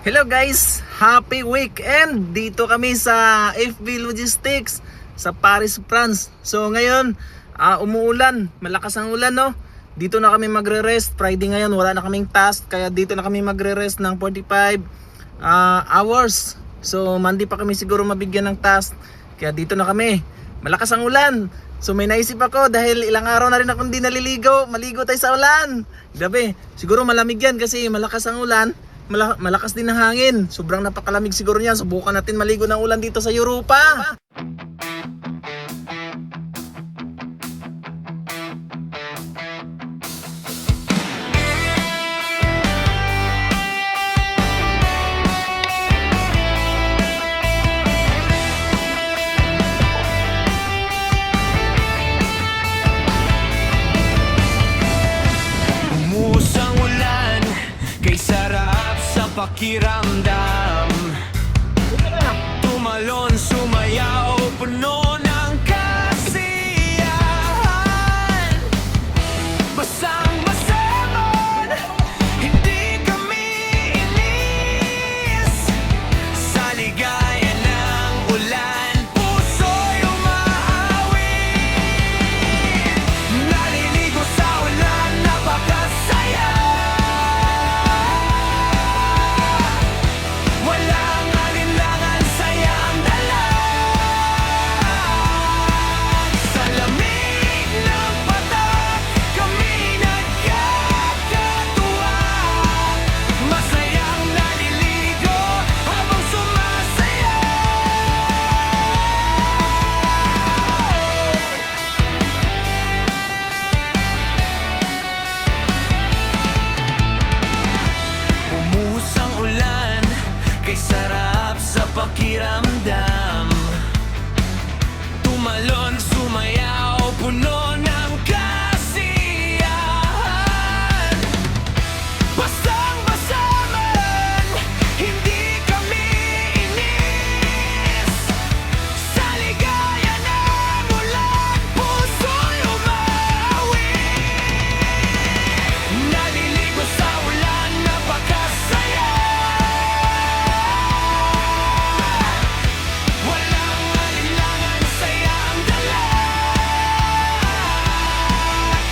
Hello guys! Happy weekend! Dito kami sa FB Logistics sa Paris, France. So ngayon, umuulan. Malakas ang ulan, no? Dito na kami magre-rest. Friday ngayon, wala na kaming task. Kaya dito na kami magre-rest ng 45 hours. So Monday pa kami siguro mabigyan ng task. Kaya dito na kami. Malakas ang ulan. So may naisip ako dahil ilang araw na rin akong di naliligo. Maligo tayo sa ulan. Gabi, siguro malamig yan kasi malakas ang ulan. Malakas din ang hangin. Sobrang napakalamig siguro niyan. Subukan natin maligo ng ulan dito sa Europa. Umusang ulan, kay sarap sa pakiramdam. Tumalon, sumayaw, puno ng kasiyahan. Basang-basa man, hindi kami inis. Sa ligaya ng ulan, puso'y umaawit. Naliligo sa ulan, napakasaya. Walang alinlangan, saya ang dala. Sa lamig ng patak, kami nagkakatuwa. Masayang naliligo habang sumasaya. Umusang ulan, kay sarap sa pakiramdam. Tumalon, sumayaw, puno ng kasiyahan. Basang-basa man, hindi kami inis. Sa ligaya ng ulan, puso'y umawit. Naliligo sa ulan, napakasaya. Walang alinlangan, saya ang dala.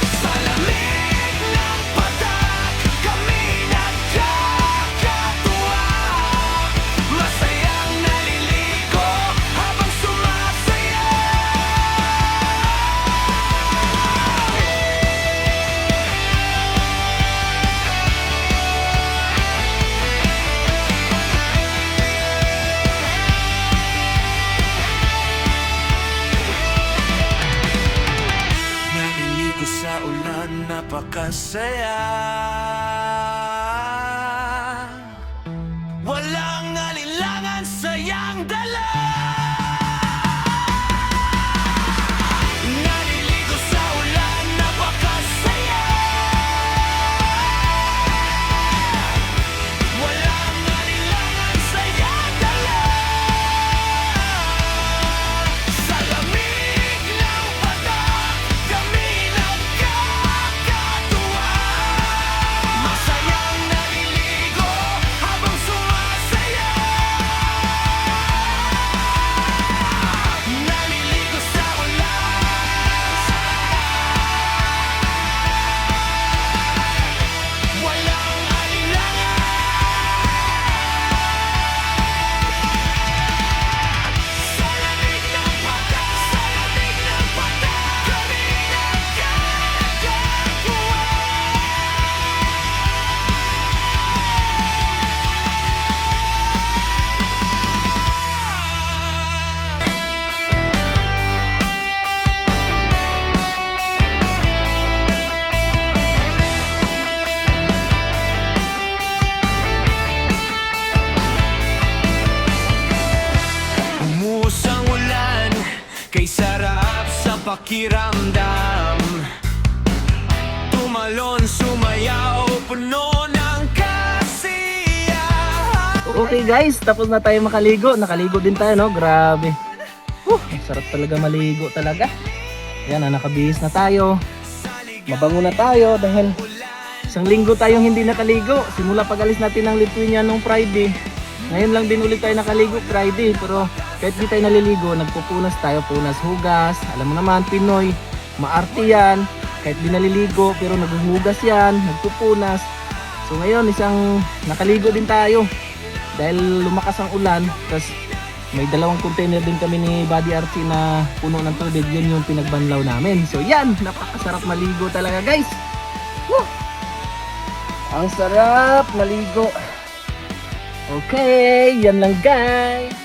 Sa lamig ng patak, kami nagkakatuwa. Masayang naliligo habang sumasaya. Naliligo sa ulan, napakasaya. Walang alinlangan, sayang dala. Naliligo sa ulan, napakasaya. Walang alinlangan, sayang dala. Sa lamig ng patak, kami nagkakatuwa. Masayang naliligo habang sumasaya. Naliligo sa ulan, walang alinlangan. Sa lamig ng patak, sa lamig ng patak, kami nagkakatuwa. Umusang ulan, kay sarap sa pakiramdam. Tumalon, sumayaw, puno ng kasiyahan. Okay guys, tapos na tayo makaligo. Nakaligo din tayo, no? Grabe. Ang sarap talaga maligo talaga. Ayan, nakabihis na tayo. Mabango na tayo dahil Isang linggo tayong hindi nakaligo. Simula pag-alis natin ng Lithuania nung Friday. Ngayon lang din ulit tayo nakaligo Friday. Pero kahit di tayo naliligo, nagpupunas tayo. Punas, hugas. Alam mo naman, Pinoy, maarte yan. Kahit di naliligo, pero naghuhugas yan, nagpupunas. So ngayon, isang nakaligo din tayo. Dahil lumakas ang ulan. Tapos may dalawang container din kami ni Buddy Archie na puno ng tubig. Yun yung pinagbanlaw namin. So yan, napakasarap maligo talaga guys. Woo! Ang sarap maligo. Okay, yan lang guys.